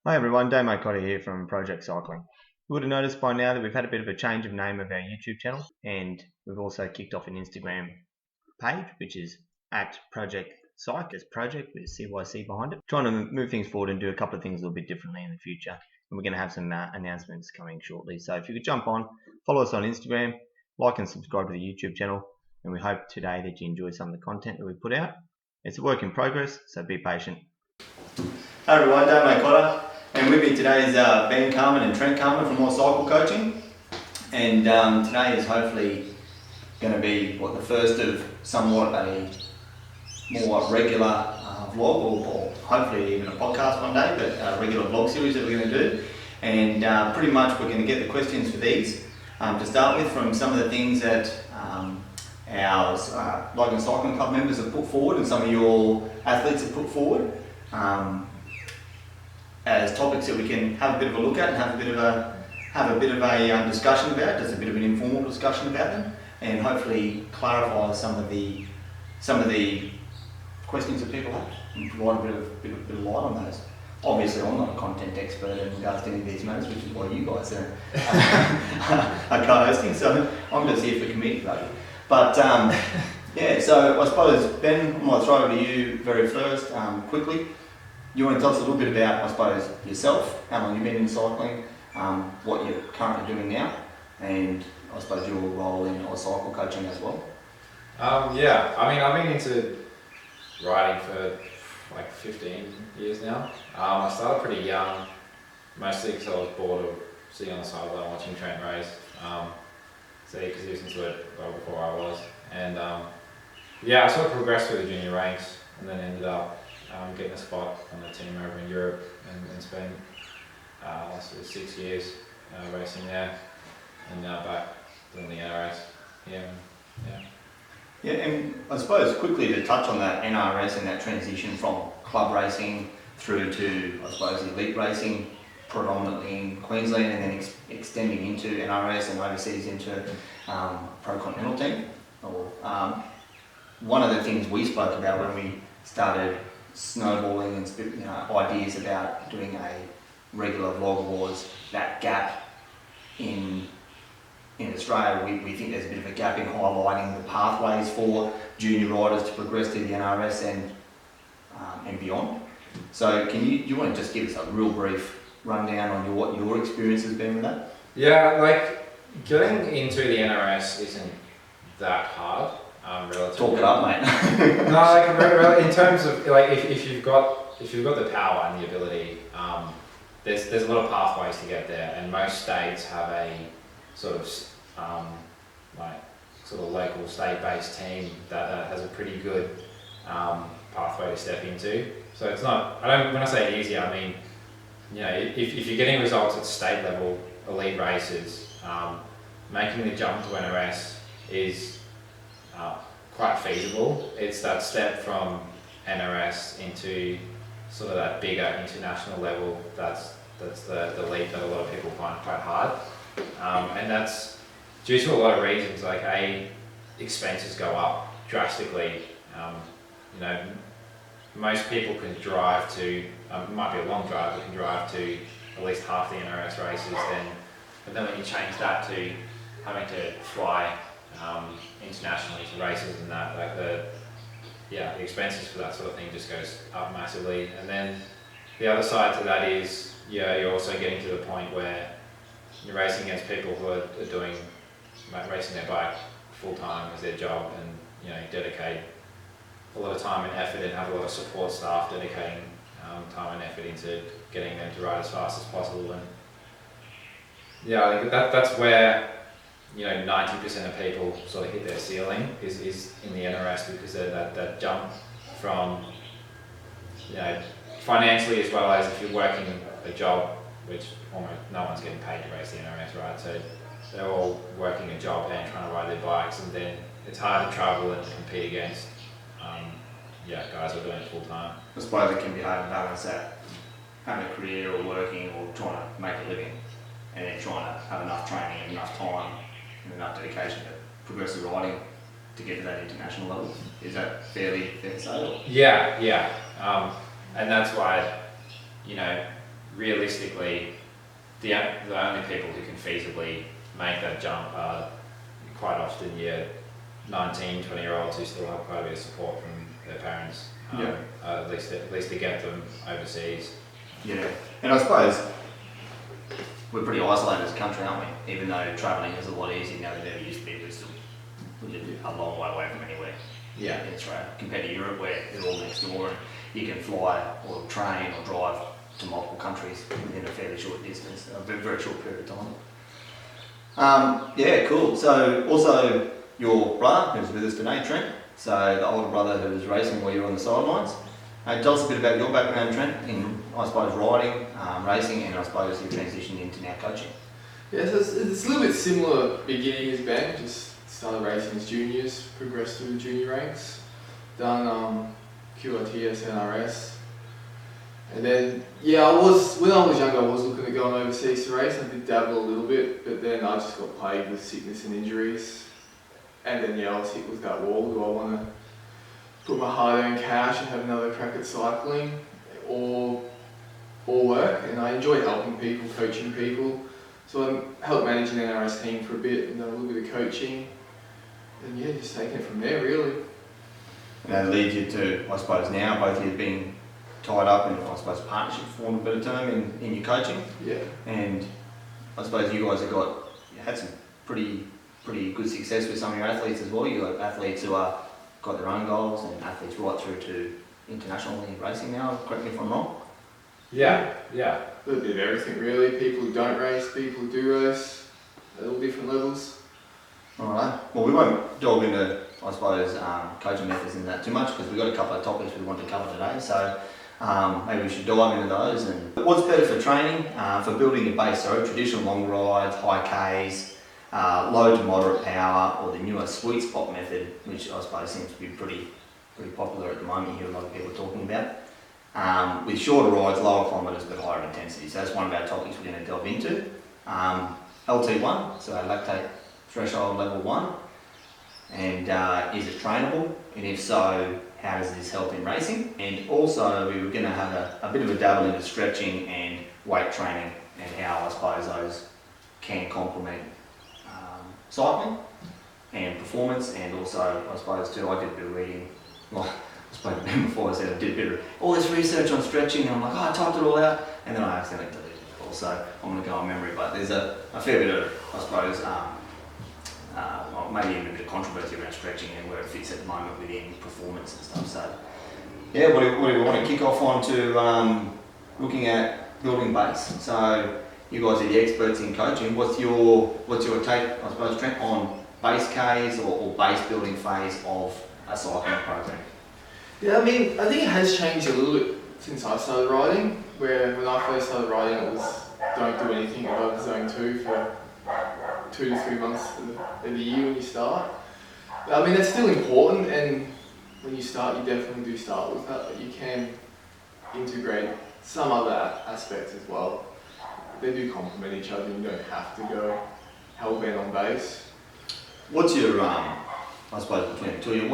Hi everyone, Damo here from Project Cycling. You would have noticed by now that we've had a bit of a change of name of our YouTube channel, and we've also kicked off an Instagram page, which is at Project Cyc, as project with CYC behind it. Trying to move things forward and do a couple of things a little bit differently in the future. And we're going to have some announcements coming shortly. So if you could jump on, follow us on Instagram, like and subscribe to the YouTube channel, and we hope today that you enjoy some of the content that we put out. It's a work in progress, so be patient. Hi everyone, Damo and with me today is Ben Carmen and Trent Carmen from More Cycle Coaching, and today is hopefully going to be the first of somewhat a more regular vlog, or hopefully even a podcast one day, but a regular vlog series that we're going to do. And pretty much we're going to get the questions for these to start with from some of the things that our Logan Cycling Club members have put forward and some of your athletes have put forward as topics that we can have a bit of a look at and have a bit of a discussion about, just a bit of an informal discussion about them, and hopefully clarify some of the questions that people have and provide a bit of light on those. Obviously, I'm not a content expert in regards to any of these matters, which is why you guys are co-hosting. So I'm just here for comedic value. But yeah, so I suppose Ben, I might throw it to you very first, quickly. You want to tell us a little bit about, I suppose, yourself, how long you've been in cycling, what you're currently doing now, and I suppose your role in cycle coaching as well. Yeah, I mean, I've been into riding for like 15 years now. I started pretty young, mostly because I was bored of sitting on the sideline watching Trent race. So because he was into it well before I was. And yeah, I sort of progressed through the junior ranks and then ended up getting a spot on the team over in Europe and spent last 6 years racing there, and now back doing the NRS. Yeah, and I suppose quickly to touch on that NRS and that transition from club racing through to, I suppose, elite racing, predominantly in Queensland, and then extending into NRS and overseas into Pro Continental team. One of the things we spoke about when we started snowballing and ideas about doing a regular vlog was that gap in Australia. We think there's a bit of a gap in highlighting the pathways for junior riders to progress to the NRS and beyond. So can you want to just give us a real brief rundown on what your experience has been with that? Yeah, like getting into the NRS isn't that hard. Relatively. Talk it up, mate. No, like in terms of like if you've got the power and the ability, there's a lot of pathways to get there, and most states have a sort of local state-based team that has a pretty good pathway to step into. So it's not. When I say easy, I mean, if you're getting results at state level, elite races, making the jump to NRS is quite feasible. It's that step from NRS into sort of that bigger international level that's the leap that a lot of people find quite hard, and that's due to a lot of reasons. Like expenses go up drastically. Most people can drive to, it might be a long drive, but can drive to at least half the NRS races. But then when you change that to having to fly internationally to races and that, like the expenses for that sort of thing just goes up massively. And then the other side to that is, you're also getting to the point where you're racing against people who are racing their bike full time as their job, and dedicate a lot of time and effort and have a lot of support staff dedicating time and effort into getting them to ride as fast as possible. And I think that's where 90% of people sort of hit their ceiling is in the NRS, because that jump from financially, as well as if you're working a job, which almost no one's getting paid to race the NRS, right? So they're all working a job and trying to ride their bikes, and then it's hard to travel and compete against guys who are doing it full time. I suppose it can be hard to balance that, having a career or working or trying to make a living, and then trying to have enough training and enough time and enough dedication to progress the riding to get to that international level. Is that fair to say? Yeah. And that's why, realistically, the only people who can feasibly make that jump are quite often your 19, 20-year-olds who still have quite a bit of support from their parents, at least to get them overseas. Yeah, and I suppose we're pretty isolated as a country, aren't we? Even though travelling is a lot easier now than it used to be, we live a long way away from anywhere. Yeah. In Australia, compared to Europe, where they're all next door, and you can fly or train or drive to multiple countries within a fairly short distance, a very short period of time. Yeah, cool. So also your brother who's with us today, Trent. So the older brother who was racing while you were on the sidelines. Tell us a bit about your background, Trent, in I suppose riding, racing, and I suppose you transitioned into now coaching. Yeah, so it's a little bit similar beginning as Ben. Just started racing as juniors, progressed through the junior ranks, done QRTS, NRS, and then when I was younger, I was looking at going overseas to race. I did dabble a little bit, but then I just got plagued with sickness and injuries, and then I was hit with that wall. Do I want to put my hard-earned cash and have another crack at cycling, or work? And I enjoy helping people, coaching people. So I helped manage an NRS team for a bit and done a little bit of coaching. And yeah, just taking it from there really. And that leads you to, I suppose now, both of you being tied up in, I suppose, partnership, for want of a better term, in your coaching. Yeah. And I suppose you guys have had some pretty good success with some of your athletes as well. You've got athletes who are got their own goals and athletes right through to internationally racing now, correct me if I'm wrong. Yeah. A little bit of everything really. People who don't race, people who do race, at all different levels. Alright, well we won't delve into, I suppose, coaching methods and that too much because we've got a couple of topics we want to cover today, so maybe we should dive into those. And what's better for training, for building your base, so traditional long rides, high Ks, low to moderate power, or the newer sweet spot method, which I suppose seems to be pretty popular at the moment. You hear a lot of people talking about. With shorter rides, lower kilometres but higher intensity. So that's one of our topics we're going to delve into. LT1, so lactate threshold level 1, and is it trainable? And if so, how does this help in racing? And also we were going to have a bit of a dabble into stretching and weight training and how I suppose those can complement cycling and performance, and also I suppose too, I did a bit of reading, well, I spoke to Ben before, I said I did a bit of all this research on stretching and I'm like, I typed it all out, and then I accidentally deleted it all, so I'm going to go on memory, but there's a fair bit of, I suppose, well, maybe even a bit of controversy around stretching and where it fits at the moment within performance and stuff, so yeah, what do we want to kick off on to looking at building base? So you guys are the experts in coaching. What's your take, I suppose, Trent, on base Ks or base building phase of a cycling program? Yeah, I mean, I think it has changed a little bit since I started riding, where when I first started riding it was don't do anything above zone 2 for 2 to 3 months of the year when you start. But, I mean, that's still important, and when you start you definitely do start with that, but you can integrate some other aspects as well. They do complement each other, you don't have to go hell-bent on base. What's your, I suppose between the two of you,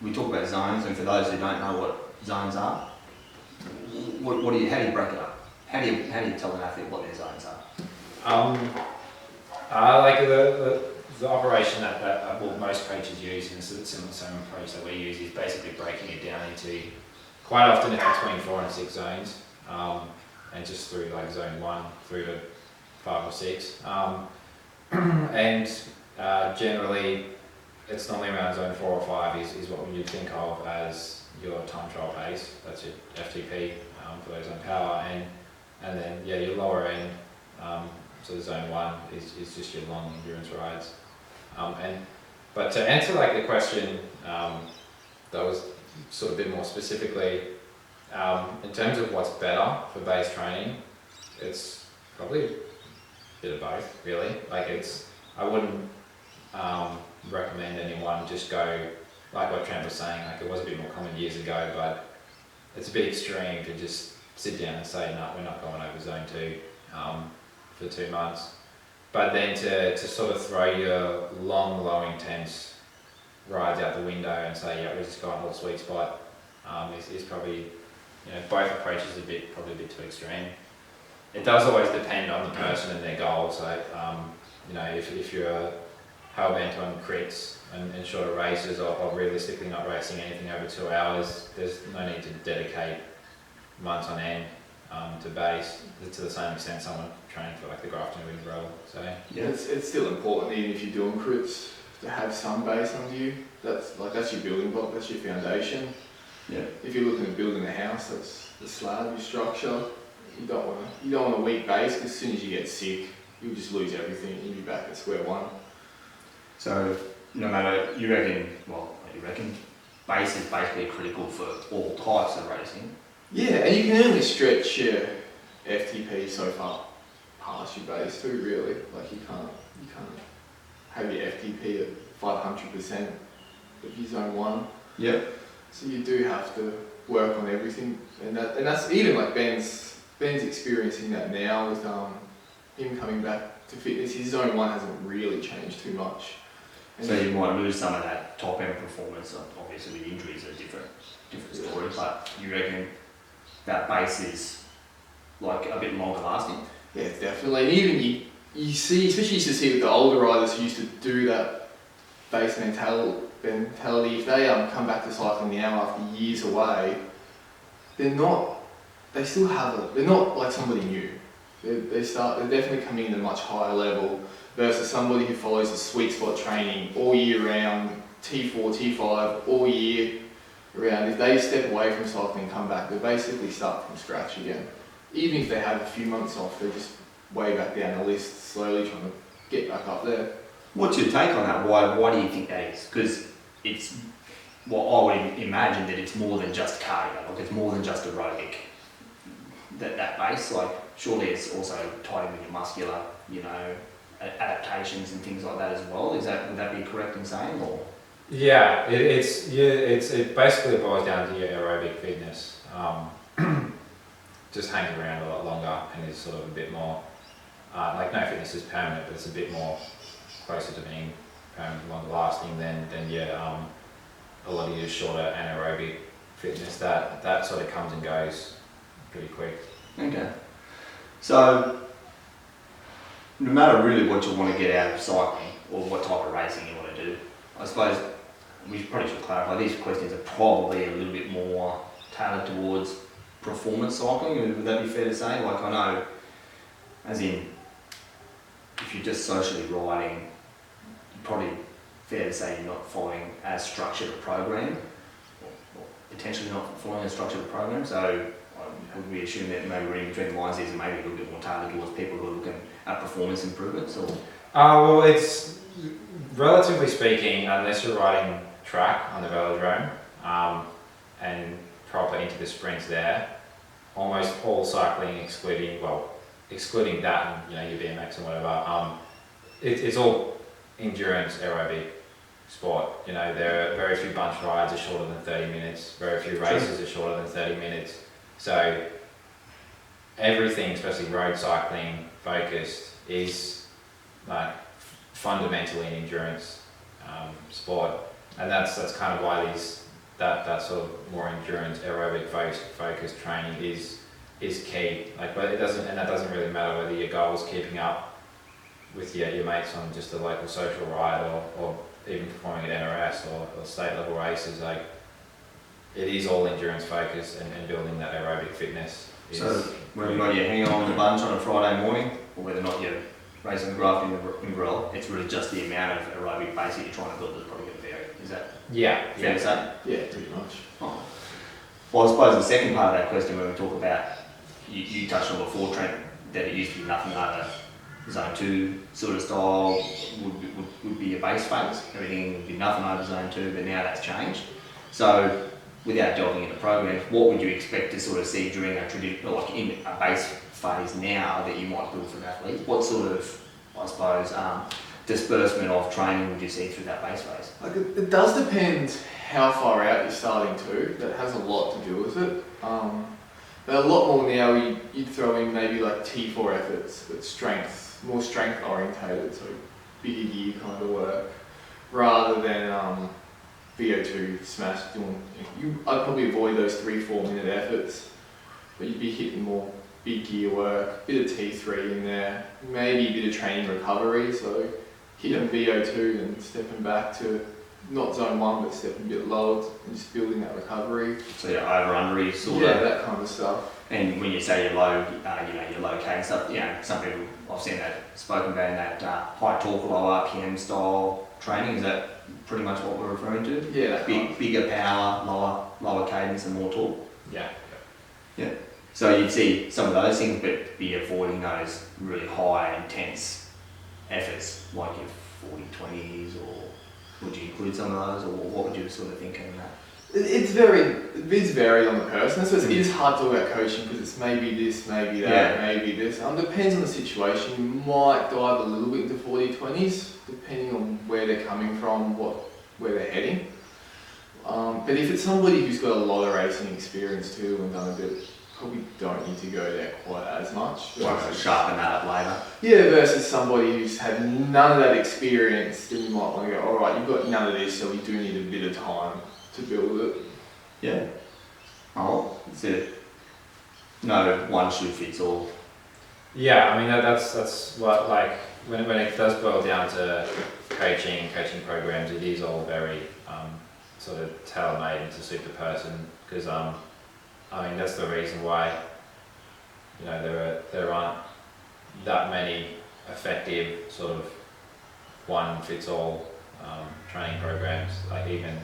we talk about zones, and for those who don't know what zones are, how do you break it up? How do you tell an athlete what their zones are? Like the operation that most coaches use, and the same approach that we use, is basically breaking it down into, quite often it's between 4 and 6 zones, and just through like zone 1 through to 5 or 6, and generally it's normally around zone 4 or 5 is what you think of as your time trial pace. That's your FTP for those on power, and then your lower end, so zone 1 is just your long endurance rides. But to answer like the question that was sort of a bit more specifically, in terms of what's better for base training, it's probably a bit of both, really. Like I wouldn't recommend anyone just go, like what Trent was saying, like it was a bit more common years ago, but it's a bit extreme to just sit down and say, no, we're not going over zone 2 for 2 months. But then to sort of throw your long, low intense rides out the window and say, yeah, we're just going to the sweet spot, is probably, both approaches probably a bit too extreme. it does always depend on the person and their goals. Like, if you're hell-bent on crits and shorter races or realistically not racing anything over 2 hours, there's no need to dedicate months on end to base to the same extent someone training for like the Grafton Wingrel. So yeah, it's still important even if you're doing crits to have some base under you. That's your building block, that's your foundation. Yeah. If you're looking at building a house, that's the slab, your structure. You don't want a weak base because as soon as you get sick, you'll just lose everything. You'll be back at square one. So no matter, you reckon base is basically critical for all types of racing? Yeah, and you can only stretch your FTP so far past your base too, really. Like you can't have your FTP at 500% of your zone 1. Yeah. So you do have to work on everything, and that's even like Ben's experiencing that now with him coming back to fitness. His zone 1 hasn't really changed too much. And So you might lose some of that top end performance. Obviously, with injuries are a different story. But you reckon that base is like a bit longer lasting? yeah, definitely. And even you see, especially used to see with the older riders who used to do that base mentality. If they come back to cycling now after years away, they're not like somebody new. They're definitely coming in at a much higher level versus somebody who follows the sweet spot training all year round, T4, T5, all year round. If they step away from cycling and come back, they basically start from scratch again. Even if they have a few months off, they're just way back down the list, slowly trying to get back up there. What's your take on that? Why do you think that is? Because it's, well, I would imagine that it's more than just cardio, like it's more than just aerobic. That base, like surely it's also tied with your muscular, adaptations and things like that as well. Would that be correct in saying, or? yeah, it basically boils down to your aerobic fitness. Just hangs around a lot longer and is sort of a bit more like no fitness is permanent, but it's a bit more closer to being permanent, longer lasting than a lot of your shorter anaerobic fitness that sort of comes and goes pretty quick. Okay. So, no matter really what you want to get out of cycling or what type of racing you want to do, I suppose we probably should clarify these questions are probably a little bit more tailored towards performance cycling. Would that be fair to say? Like I know, as in, if you're just socially riding, probably fair to say you're not following as structured a program, or potentially not following a structured program. So would we assume that maybe reading between the lines is maybe a little bit more tailored towards people who are looking at performance improvements? Or well, it's relatively speaking, unless you're riding track on the velodrome and proper into the sprints there, almost all cycling, excluding that and your BMX and whatever, it's all endurance aerobic sport. There are very few bunch rides are shorter than 30 minutes, very few races are shorter than 30 minutes. So everything, especially road cycling focused, is like fundamentally an endurance sport, and that's kind of why that sort of more endurance aerobic focused training is key. But that doesn't really matter whether your goal is keeping up with your mates on just a local social ride or even performing at NRS or state level races. Like it is all endurance focused and building that aerobic fitness. so whether or not you're hanging on the bunch on a Friday morning or whether or not you're racing the graft in the grill, it's really just the amount of aerobic base that you're trying to build that's probably going to vary. Is that fair to say? Yeah, pretty much. Oh. Well, I suppose the second part of that question when we talk about, you touched on before, Trent, that it used to be nothing other zone 2 sort of style would be your base phase. Everything would be nothing over zone 2, but now that's changed. So without delving into programs, what would you expect to sort of see during a traditional, like in a base phase now that you might build for an athlete? What sort of, I suppose, disbursement of training would you see through that base phase? Like it does depend how far out you're starting to. That has a lot to do with it. But a lot more now you'd throw in maybe like T4 efforts, but more strength orientated, so bigger gear kind of work, rather than VO2 smash doing. I'd probably avoid those 3-4 minute efforts, but you'd be hitting more big gear work, bit of T3 in there, maybe a bit of training recovery, so hitting VO2 and stepping back to not zone 1 but stepping a bit lower and just building that recovery. So your over-under sort Yeah, of. that kind of stuff. And when you say you're low, your low K and stuff, some people I've seen that spoken about in that high torque, low RPM style training. Is that pretty much what we're referring to? Yeah, that Bigger power, lower cadence, and more torque. Yeah. So you'd see some of those things, but be avoiding those really high, intense efforts like your 40-20s, or would you include some of those, or what would you sort of think on that? It's varied on the person. So it is hard to talk about coaching because it's maybe this, maybe that, maybe this. Depends on the situation. You might dive a little bit into 40-20s, depending on where they're coming from, where they're heading. But if it's somebody who's got a lot of racing experience too and done a bit, probably don't need to go there quite as much. Like sharpen that up later. Yeah, versus somebody who's had none of that experience, then you might want to go, all right, you've got none of this, so we do need a bit of time to build it. Yeah. Oh, no one shoe fits all. Yeah, I mean that's what, like when it does boil down to coaching programs, it is all very sort of tailor-made to suit the person, because I mean that's the reason why there aren't that many effective sort of one fits all training programs. Like even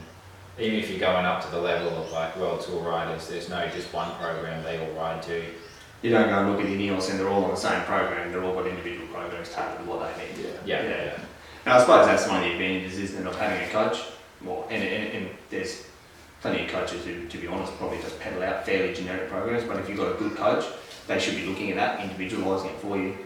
if you're going up to the level of like world tour riders, there's no just one program they all ride to. You don't go and look at Ineos and they're all on the same program. They're all got individual programs tailored to what they need. Yeah. And I suppose that's one of the advantages, isn't it, of having a coach. Well, and there's plenty of coaches who, to be honest, probably just pedal out fairly generic programs. But if you've got a good coach, they should be looking at that, individualising it for you,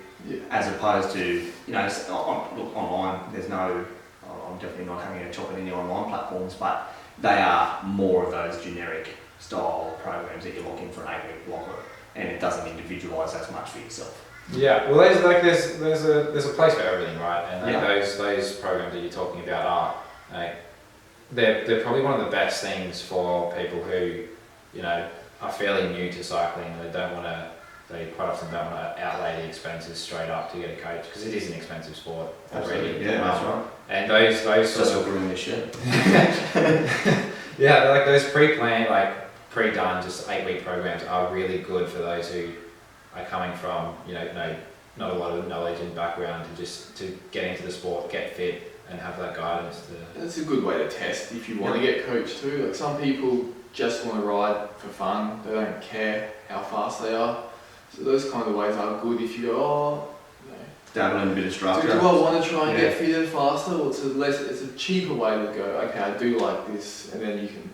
as opposed to look online. There's no. I'm definitely not having a chop at any online platforms, but they are more of those generic style programs that you're looking for an 8-week blocker, and it doesn't individualise as much for yourself. Yeah, well, there's a place for everything, right? And those programs that you're talking about are they're probably one of the best things for people who are fairly new to cycling. They quite often don't want to outlay the expenses straight up to get a coach, because it is an expensive sport already. Yeah, that's right. And those Just sort of doing this shit. yeah, like those pre-planned, like pre-done, just 8-week programs are really good for those who are coming from not a lot of knowledge and background to get into the sport, get fit, and have that guidance. It's a good way to test if you want to get coached too. Like some people just want to ride for fun; they don't care how fast they are. So those kind of ways are good if you go, Dabble in a bit of structure. do I want to try and get fitter faster, or it's a cheaper way to go? Okay, I do like this, and then you can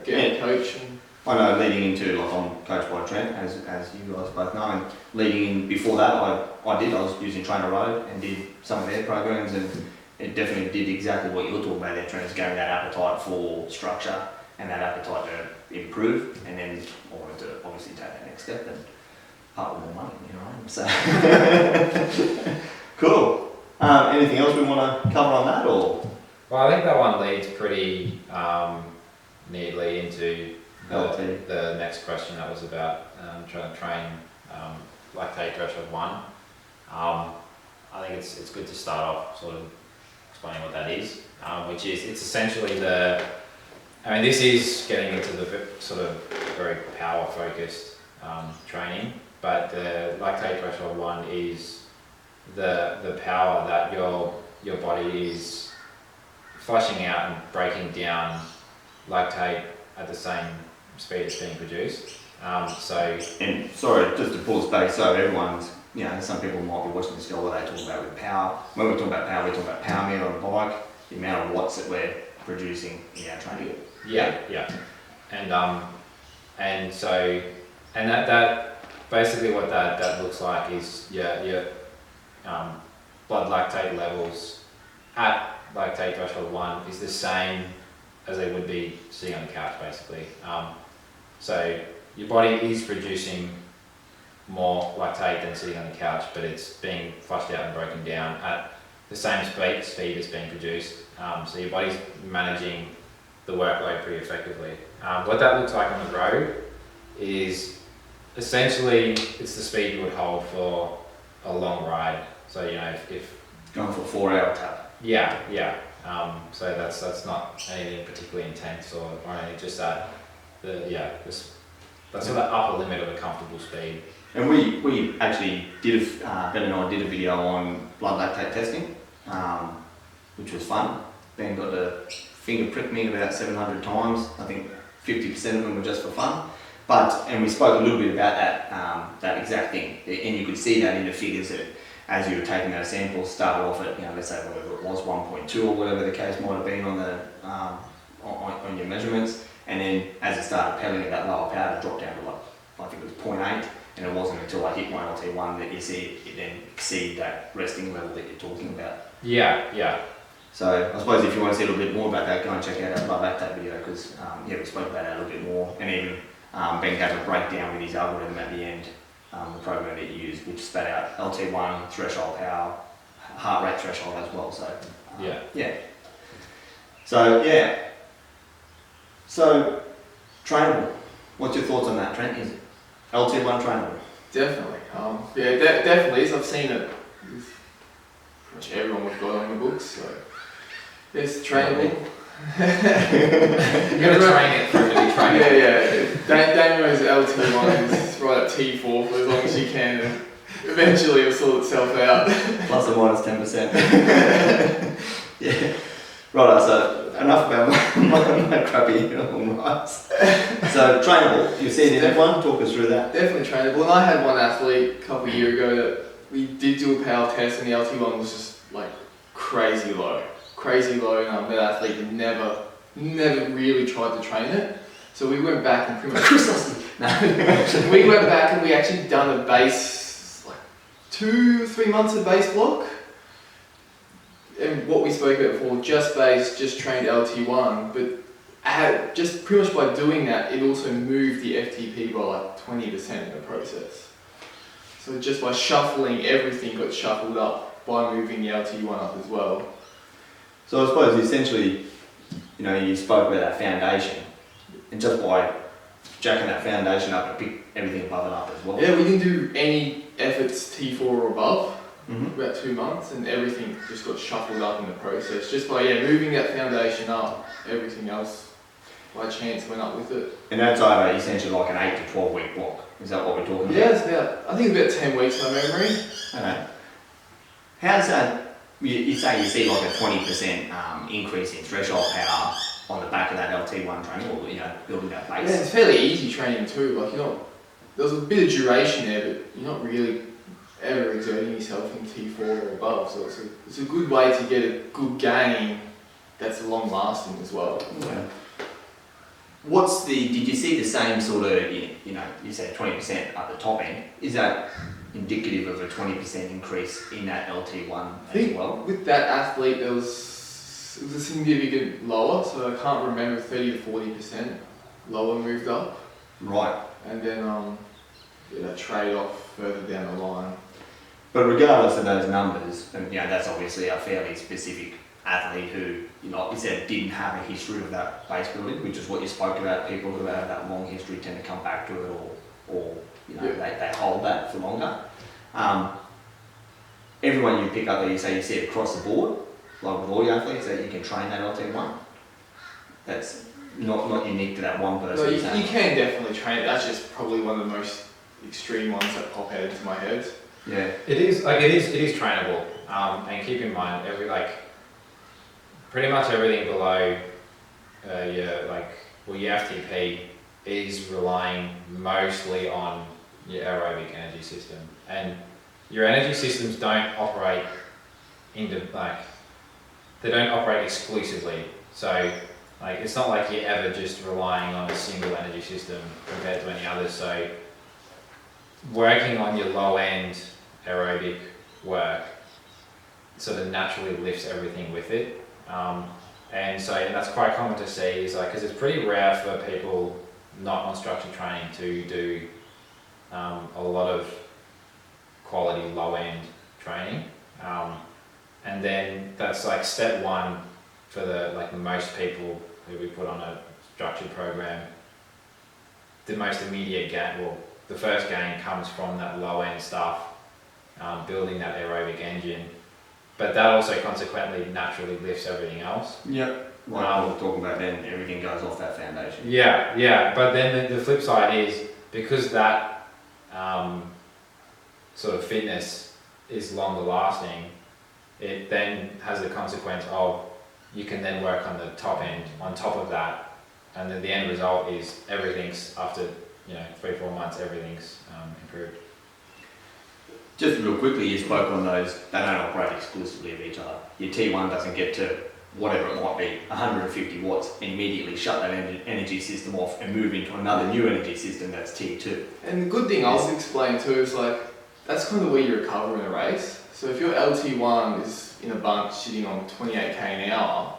get a coach. I know leading into, like, I'm coached by Trent, as you guys both know, and leading in before that, I was using Trainer Road and did some of their programs, and it definitely did exactly what you were talking about there, Trent, is getting that appetite for structure and that appetite to improve, and then I wanted to obviously take that next step and part with more money, so. Cool. Anything else we want to cover on that, or? Well, I think that one leads pretty neatly into the next question that was about trying to train lactate threshold 1. I think it's good to start off sort of explaining what that is, which is it's essentially this is getting into the sort of very power focused training, but the lactate threshold 1 is the power that your body is flushing out and breaking down lactate at the same speed it's being produced. And sorry, just to pause back, so everyone's, some people might be watching this go, what are they talking about with power? When we're talking about power, we're talking about power meter on the bike, the amount of watts that we're producing in our training. Yeah. And that basically what that looks like is your blood lactate levels at lactate threshold 1 is the same as they would be sitting on the couch, basically. So your body is producing more lactate than sitting on the couch, but it's being flushed out and broken down at the same speed it's being produced. So your body's managing the workload pretty effectively. What that looks like on the road is essentially it's the speed you would hold for a long ride. So if Going for a 4-hour tap. yeah. So that's not anything particularly intense or anything. Just that that's sort of upper limit of a comfortable speed. And we actually Ben and I did a video on blood lactate testing, which was fun. Ben got to finger prick me about 700 times. I think 50% of them were just for fun. And we spoke a little bit about that exact thing. And you could see that in the figures that as you were taking those samples, started off at, let's say whatever it was, 1.2 or whatever the case might have been on the on your measurements. And then as it started pelling at that lower power, it dropped down to I think it was 0.8. And it wasn't until I hit my LT1 that you see it then exceed that resting level that you're talking about. Yeah. So I suppose if you want to see a little bit more about that, go and check out our blood lactate video because we spoke about that a little bit more. And even Ben gave a breakdown with his algorithm at the end, the program that you used, which spat out LT1, threshold power, heart rate threshold as well. So So trainable. What's your thoughts on that, Trent? Is LT1 trainable? Definitely. Definitely is. I've seen it with pretty much everyone we've got on the books. So it's trainable. You're going to train it for it to be trainable. Damo's LT1 is right at T4 for as long as you can, and eventually it'll sort itself out. Plus or minus 10%. Yeah. Right, so enough about my crappy rides. So trainable, you see the F1, talk us through that. Definitely trainable, and I had one athlete a couple of years ago that we did do a power test and the LT1 was just like crazy low, and that athlete had never really tried to train it. So we went back and pretty much we went back and we actually done a base, like 2-3 months of base block. And what we spoke about before, just trained LT1, but just pretty much by doing that, it also moved the FTP by like 20% in the process. So just by shuffling, everything got shuffled up by moving the LT1 up as well. So I suppose essentially, you spoke about that foundation, and just by jacking that foundation up, it picked everything above it up as well. Yeah, we didn't do any efforts T4 or above. About 2 months, and everything just got shuffled up in the process. Just by moving that foundation up, everything else by chance went up with it. And that's over essentially like an 8 to 12 week block. Is that what we're talking about? Yeah, I think it's about 10 weeks by memory. Okay. How's that? You say you see like a 20% increase in threshold power on the back of that LT1 training, or building that base. Yeah, it's fairly easy training too. Like there's a bit of duration there, but you're not really ever exerting yourself in T4 or above, so it's a good way to get a good gain that's long lasting as well. Okay. Did you see the same sort of, you said 20% at the top end, is that indicative of a 20% increase in that LT1 as well? With that athlete it was a significant lower, so I can't remember, 30 to 40% lower moved up. Right. And then a trade off further down the line. But regardless of those numbers, and that's obviously a fairly specific athlete who, like you said, didn't have a history of that base building, which is what you spoke about. People who have that long history tend to come back to it, or they hold that for longer. Everyone you pick up that you say you see it across the board, like with all your athletes, that you can train that LT1. That's not unique to that one person. No, you can definitely train it. That's just probably one of the most extreme ones that pop out into my head. Yeah, it is trainable, and keep in mind pretty much everything below your FTP is relying mostly on your aerobic energy system, and your energy systems don't operate they don't operate exclusively. So it's not like you're ever just relying on a single energy system compared to any others. So working on your low end aerobic work sort of naturally lifts everything with it, and that's quite common to see, is because it's pretty rare for people not on structured training to do a lot of quality low end training, and then that's step one for the most people who we put on a structured program. The most immediate gain, the first gain comes from that low end stuff, building that aerobic engine, but that also consequently naturally lifts everything else. Yep. Like we're talking about, then everything goes off that foundation. Yeah. But then the flip side is, because that sort of fitness is longer lasting, it then has the consequence of you can then work on the top end on top of that, and then the end result is everything's, after 3-4 months, everything's improved. Just real quickly, you spoke on those, they don't operate exclusively of each other. Your T1 doesn't get to whatever it might be, 150 watts, and immediately shut that energy system off and move into another new energy system that's T2. And the good thing I was explaining too is like, that's kind of where you recover in a race. So if your LT1 is in a bunch sitting on 28k an hour,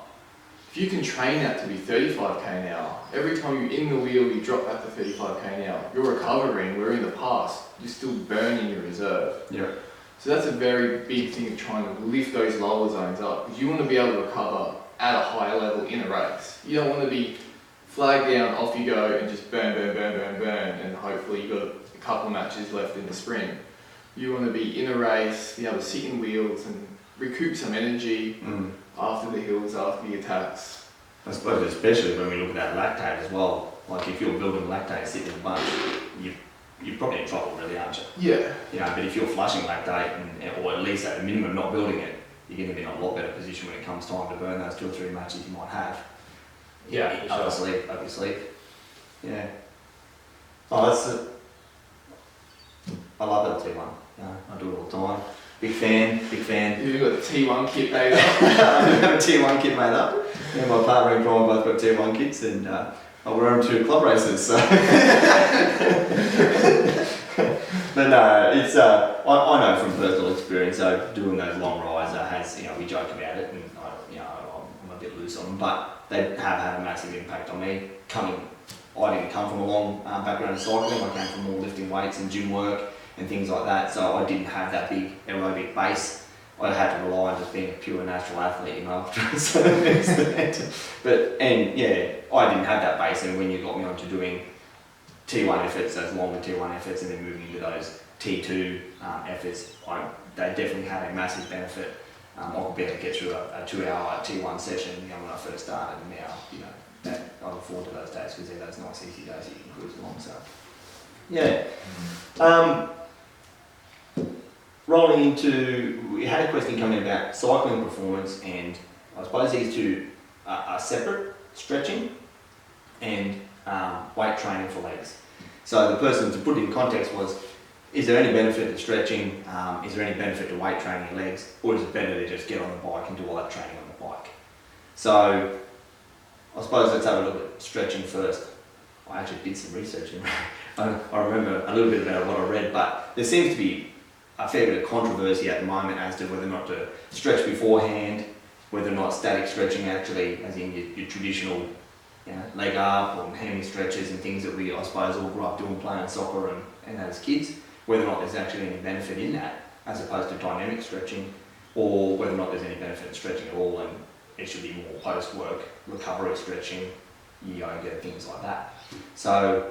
if you can train that to be 35k an hour, every time you're in the wheel you drop back to 35k an hour, you're recovering, where in the past, you're still burning your reserve. Yeah. So that's a very big thing of trying to lift those lower zones up, because you want to be able to recover at a higher level in a race. You don't want to be flag down, off you go, and just burn, and hopefully you've got a couple of matches left in the sprint. You want to be in a race, be able to sit in wheels and recoup some energy after the hills, after the attacks. I suppose especially when we look at that lactate as well, like if you're building lactate sitting in a bunch, you're probably in trouble really, aren't you? Yeah. But if you're flushing lactate, or at least at the minimum not building it, you're going to be in a lot better position when it comes time to burn those 2 or 3 matches you might have. Up your sleep. Yeah. Oh, I love LT1. I do it all the time. Big fan. You've got the T1 kit made up. I have a T1 kit made up. Me and my partner in crime both got T1 kits, and I wear them to club races. So. But no, it's I know from personal experience. So doing those long rides, has we joke about it, and I'm a bit loose on them, but they have had a massive impact on me. I didn't come from a long background in cycling. I came from more lifting weights and gym work and things like that. So I didn't have that big aerobic base. I had to rely on just being a pure natural athlete, to a certain extent. I didn't have that base, and when you got me onto doing T1 efforts, those longer T1 efforts, and then moving into those T2 efforts, they definitely had a massive benefit. I could be able to get through a 2-hour T1 session when I first started, and now I look forward to those days, because they're those nice easy days you can cruise along. So rolling into, we had a question coming about cycling performance, and I suppose these two are separate: stretching and weight training for legs. So the person, to put it in context, was, is there any benefit to stretching? Is there any benefit to weight training your legs? Or is it better to just get on the bike and do all that training on the bike? So I suppose let's have a look at stretching first. I actually did some research and I remember a little bit about what I read, but there seems to be a fair bit of controversy at the moment as to whether or not to stretch beforehand, whether or not static stretching actually, as in your traditional leg up or hammy stretches and things that we, I suppose, all grew up doing playing soccer and as kids, whether or not there's actually any benefit in that as opposed to dynamic stretching, or whether or not there's any benefit in stretching at all, and it should be more post-work recovery stretching, yoga, things like that. So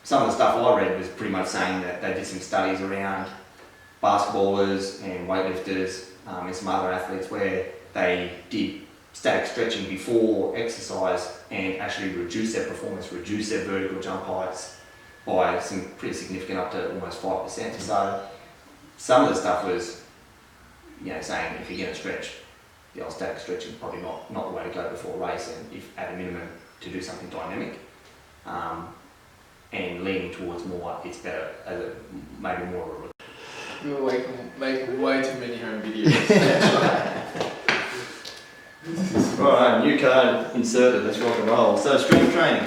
some of the stuff I read was pretty much saying that they did some studies around basketballers and weightlifters and some other athletes where they did static stretching before exercise and actually reduce their performance, reduce their vertical jump heights by some pretty significant, up to almost 5%. So some of the stuff was, saying if you're going to stretch, the old static stretching is probably not the way to go before a race, and if at a minimum to do something dynamic, and leaning towards more, it's better as maybe more of a... You're making way too many home videos. Alright, new card inserted, let's rock and roll. So strength training.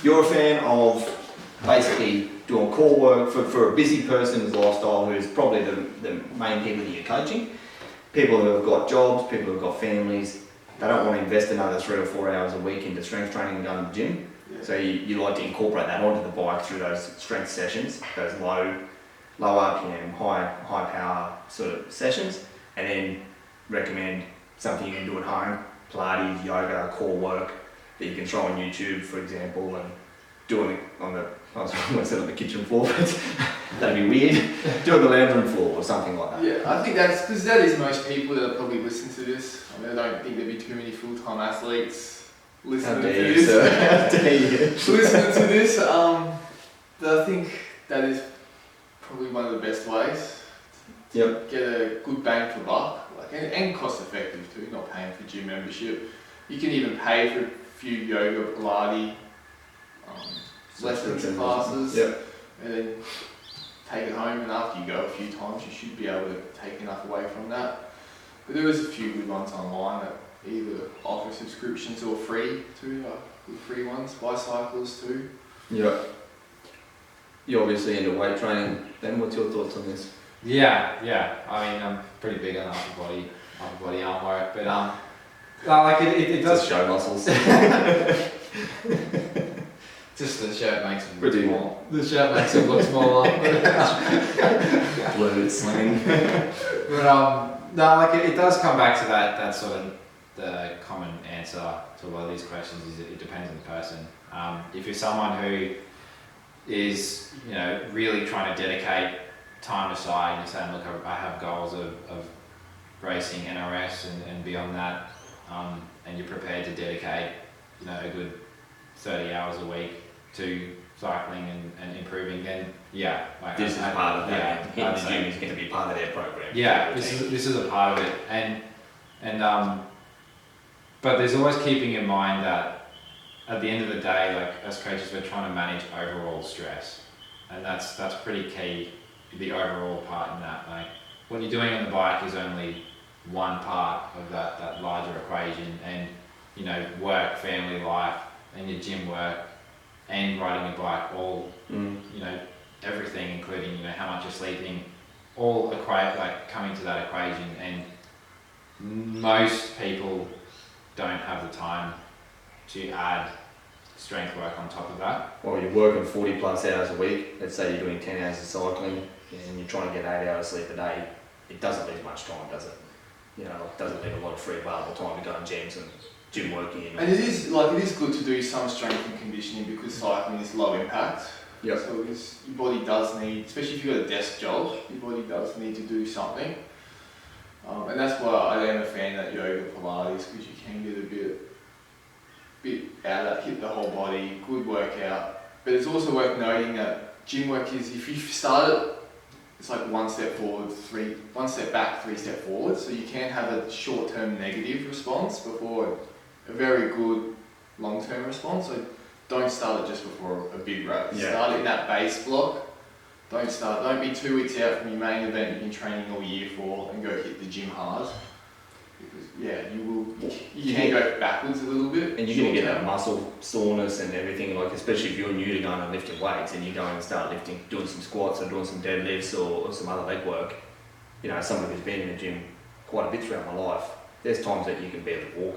You're a fan of basically doing core work for a busy person's lifestyle, who's probably the main people that you're coaching. People who have got jobs, people who have got families, they don't want to invest another 3 or 4 hours a week into strength training and going to the gym. Yeah. So you like to incorporate that onto the bike through those strength sessions, those low RPM, high power sort of sessions, and then recommend something you can do at home, Pilates, yoga, core work that you can throw on YouTube, for example, and doing it on the I was going to sit on the kitchen floor, but that'd be weird. Do it on the lounge room floor or something like that. Yeah, I think that's because that is most people that probably listen to this. I mean, I don't think there'd be too many full-time athletes listening to this. How dare you? Listening to this, but I think that is probably one of the best ways to Yep. get a good bang for buck, like, and cost effective too, not paying for gym membership. You can even pay for a few yoga, Pilates, lessons, classes, Yep. and then take it home, and after you go a few times you should be able to take enough away from that. But there is a few good ones online that either offer subscriptions or free too, like good free ones, bicycles too. Yep. You're obviously into weight training. Ben, what's your thoughts on this? Yeah. I mean, I'm pretty big on upper body arm work, but like it does Just show muscles. Just the shirt makes them Pretty look small. The shirt makes them look smaller. Blurred slang. But no, like it does come back to that sort of the common answer to a lot of these questions is it depends on the person. If you're someone who is really trying to dedicate time aside, you're saying, look, I have goals of racing NRS and beyond that, and you're prepared to dedicate a good 30 hours a week to cycling and improving, then like This is part of that. I'd Hitting the say- gym is going to be part of their program. yeah, this is a part of it, and but there's always keeping in mind that at the end of the day, like as coaches, we're trying to manage overall stress, and that's pretty key. The overall part in that, like what you're doing on the bike is only one part of that larger equation, and work, family life, and your gym work, and riding your bike, all everything, including how much you're sleeping, all coming to that equation, and most people don't have the time to add strength work on top of that. Well, you're working 40 plus hours a week. Let's say you're doing 10 hours of cycling and you're trying to get 8 hours sleep a day. It doesn't leave much time, does it? It doesn't leave a lot of free available time to go in gyms and gym working. And it is good to do some strength and conditioning because cycling is low impact. Yep. So your body does need, especially if you've got a desk job, your body does need to do something. And that's why I am a fan of that yoga Pilates, because you can get a bit out of that, hit the whole body, good workout. But it's also worth noting that gym work is, if you start it, it's like one step forward, one step back, 3 steps forward. So you can have a short-term negative response before a very good long-term response. So don't start it just before a big race. Yeah. Start it in that base block. Don't be 2 weeks out from your main event you've been training all year for and go hit the gym hard. Because you can go backwards a little bit. And you're going to get that muscle soreness and everything, like especially if you're new to going and lifting weights and you go and start doing some squats or doing some deadlifts or some other leg work. Someone who's been in the gym quite a bit throughout my life, there's times that you can barely walk,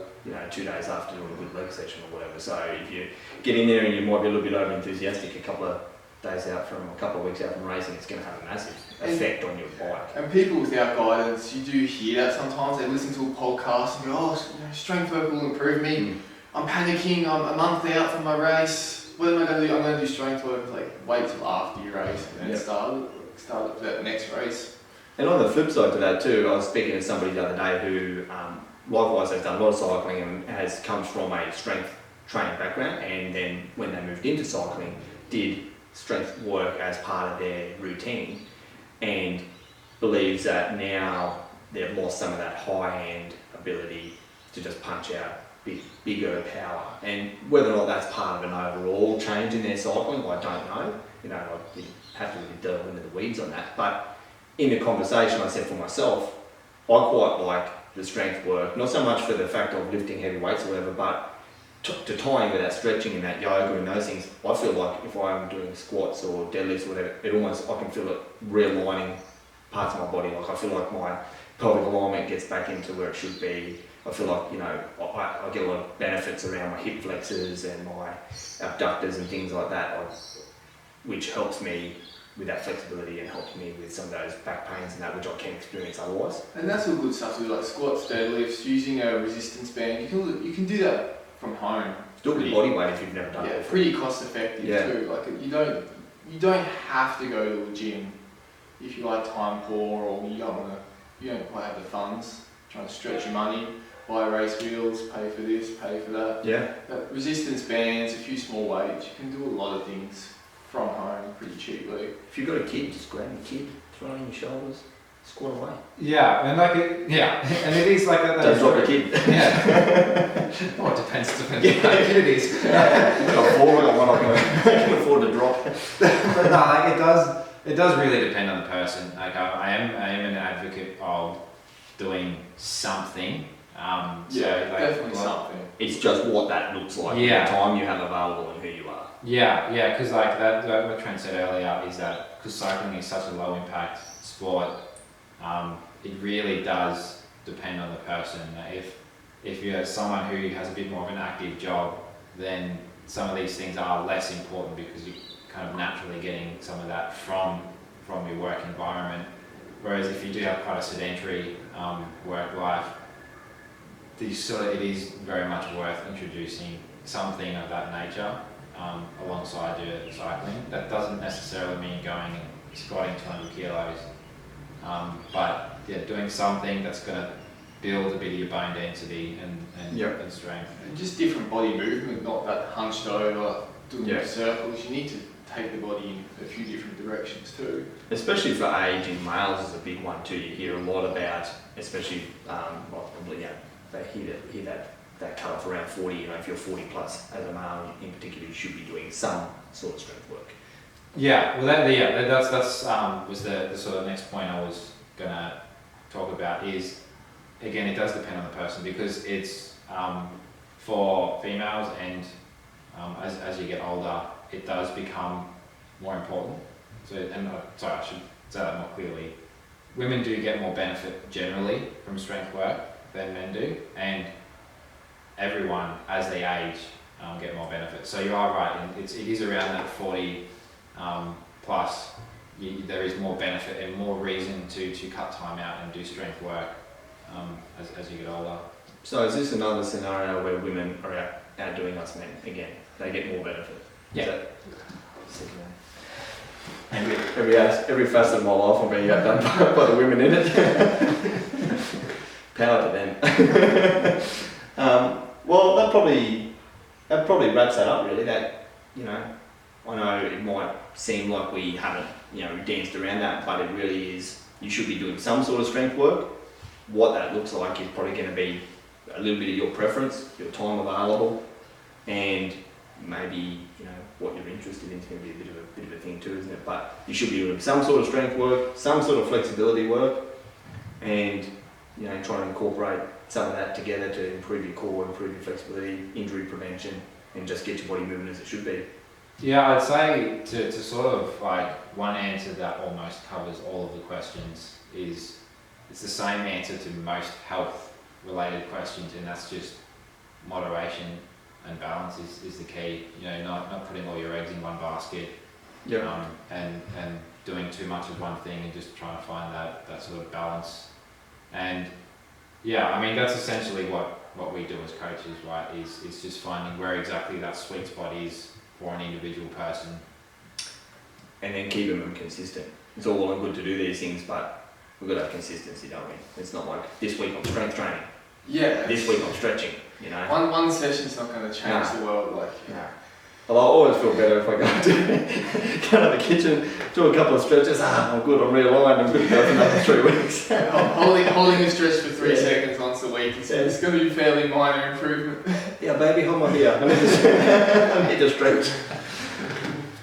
2 days after doing a good leg session or whatever. So if you get in there and you might be a little bit over enthusiastic a couple of weeks out from racing, it's going to have a massive effect on your bike. And people without guidance, you do hear that sometimes. They listen to a podcast and go, strength work will improve me. I'm panicking, I'm a month out from my race. What am I going to do? I'm going to do strength work. It's like, wait till after your race and then start for that next race. And on the flip side to that too, I was speaking to somebody the other day who likewise has done a lot of cycling and comes from a strength training background, and then when they moved into cycling, did strength work as part of their routine, and believes that now they've lost some of that high-end ability to just punch out bigger power. And whether or not that's part of an overall change in their cycling, I don't know. You have to really delve into the weeds on that. But in the conversation, I said for myself, I quite like the strength work, not so much for the fact of lifting heavy weights or whatever, but to tie in with that stretching and that yoga and those things. I feel like if I'm doing squats or deadlifts or whatever, I can feel it realigning parts of my body. Like I feel like my pelvic alignment gets back into where it should be. I feel like, I get a lot of benefits around my hip flexors and my abductors and things like that, which helps me with that flexibility and helps me with some of those back pains and that, which I can't experience otherwise. And that's all good stuff to do, like squats, deadlifts, using a resistance band. You can do that from home. Do it with body weight if you've never done it before. Pretty cost effective too. Like you don't have to go to a gym if you like time poor or you don't quite have the funds. Trying to stretch your money, buy race wheels, pay for this, pay for that. Yeah. Resistance bands, a few small weights. You can do a lot of things from home pretty cheaply. If you've got a kid, just grab your kid, throw it on your shoulders, squat away. Yeah, and and it is like that. Don't drop the kid. Yeah. Well, it depends what kind of kid it is. I've got four, I've got one I can afford to drop. But no, like it does really depend on the person. Like I am an advocate of doing something. Definitely something. It's just what that looks like, the time you have available and who you are. Yeah, because like that what Trent said earlier is that because cycling is such a low impact sport, it really does depend on the person. If you're someone who has a bit more of an active job, then some of these things are less important because you're kind of naturally getting some of that from your work environment. Whereas if you do have quite a sedentary work life, it is very much worth introducing something of that nature alongside your cycling. That doesn't necessarily mean going and squatting 200 kilos, but doing something that's going to build a bit of your bone density and strength. And just different body movement, not that hunched over, doing circles. You need to take the body in a few different directions too. Especially for age in males is a big one too. You hear a lot about, especially they hear that cut off around 40. If you're 40 plus as a male in particular, you should be doing some sort of strength work. Yeah, well that's was the sort of next point I was gonna talk about is, again, it does depend on the person because it's for females and as you get older, it does become more important. So, I should say that more clearly. Women do get more benefit generally from strength work than men do, and everyone, as they age, get more benefit. So you are right, it is around that 40 plus, there is more benefit and more reason to cut time out and do strength work as you get older. So is this another scenario where women are outdoing us men again? They get more benefit? Yeah. Every facet of my life I'm being outdone by the women in it. Power to them. Well, that probably wraps that up really. That, I know it might seem like we haven't, danced around that, but it really is, you should be doing some sort of strength work. What that looks like is probably going to be a little bit of your preference, your time available, and maybe, what you're interested in is going to be a bit of a thing too, isn't it? But you should be doing some sort of strength work, some sort of flexibility work, and, try to incorporate some of that together to improve your core, improve your flexibility, injury prevention, and just get your body moving as it should be. Yeah, I'd say to sort of like one answer that almost covers all of the questions is it's the same answer to most health related questions, and that's just moderation and balance is the key. Not putting all your eggs in one basket, and doing too much of one thing and just trying to find that sort of balance. And that's essentially what we do as coaches, right? Is just finding where exactly that sweet spot is for an individual person, and then keeping them consistent. It's all well and good to do these things, but we've got to have consistency, don't we? It's not like this week I'm strength training. Yeah. This week I'm stretching. One session's not going to change the world. Well, I always feel better if I go to the kitchen, do a couple of stretches. I'm good. I'm realigned. I'm good to go for another 3 weeks. holding a stretch for 3 seconds once a week. It's going to be fairly minor improvement. Yeah, baby, hold my beer. I need to stretch.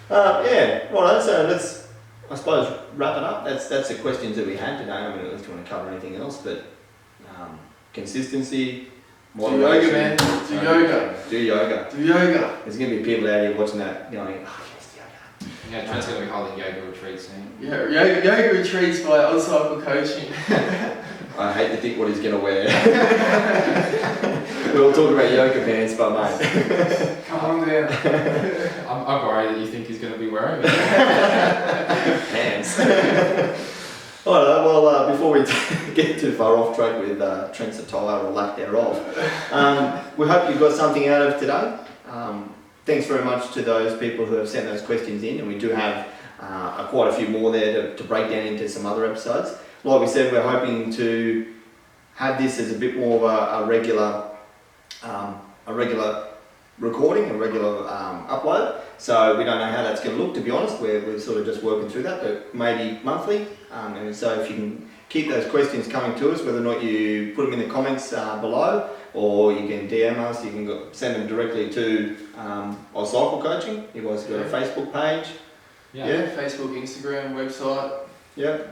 Right. So let's, I suppose, wrap it up. That's the questions that we had today. I mean, unless you want to cover anything else, but consistency. Do yoga, man. Do yoga. Do yoga. Do yoga. There's going to be people out here watching that going, oh yes, yoga. Yeah, Trent's going to be holding yoga retreats soon. Yeah, yoga retreats by Old Cycle Coaching. I hate to think what he's going to wear. We're all talking about yoga pants, but mate. Come on down. I'm worried that you think he's going to be wearing it. Pants. Alright, well, before we get too far off track with Trent's attire or lack thereof, we hope you got something out of today. Thanks very much to those people who have sent those questions in, and we do have quite a few more there to break down into some other episodes. Like we said, we're hoping to have this as a bit more of a regular recording, a regular upload. So we don't know how that's going to look, to be honest. We're sort of just working through that, but maybe monthly. And so if you can keep those questions coming to us, whether or not you put them in the comments below, or you can DM us, you can send them directly to our cycle coaching. You guys got a Facebook page? Yeah. Facebook, Instagram, website. Yep.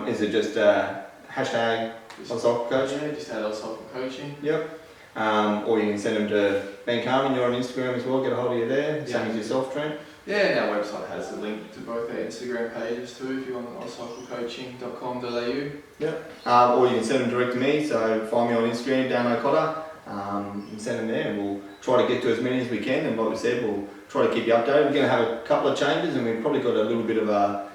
Is it just hashtag our cycle coaching? Yeah, just add our cycle coaching. Yep. Or you can send them to Ben Carmen. You're on Instagram as well. Get a hold of you there. Same as yourself, Trent. Yeah, and our website has a link to both our Instagram pages too, if you want cyclecoaching.com.au. Yep. Or you can send them direct to me, so find me on Instagram, Damo Cotter, and send them there, and we'll try to get to as many as we can. And like we said, we'll try to keep you updated. We're going to have a couple of changes, and we've probably got a little bit of a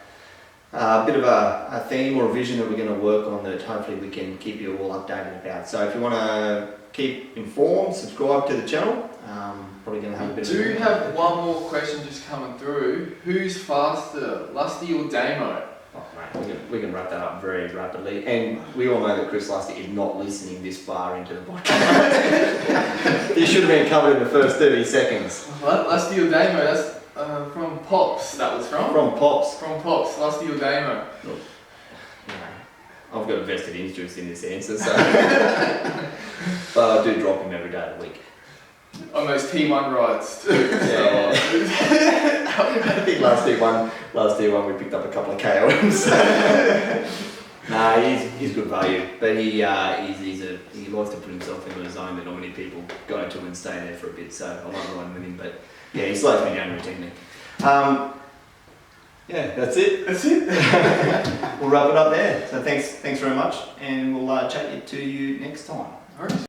theme or a vision that we're going to work on that hopefully we can keep you all updated about. So if you want to keep informed, subscribe to the channel. Probably going to have a bit of... Do have one more question just coming through. Who's faster, Lusty or Damo? Oh, mate, we can wrap that up very rapidly. And we all know that Chris Lusty is not listening this far into the podcast. You should have been covered in the first 30 seconds. What? Lusty or Damo? That's from Pops, that was from? From Pops. From Pops, Lusty or Damo? Look, I've got a vested interest in this answer, so... but I do drop him every day of the week. On those T1 rides too. Yeah. I think last year one we picked up a couple of KOMs. Nah, he's good value, but he likes to put himself into a zone that not many people go to and stay there for a bit. So I like riding with him, but yeah, he slows me down routinely. Yeah, that's it. We'll wrap it up there. So thanks very much, and we'll chat to you next time. All right.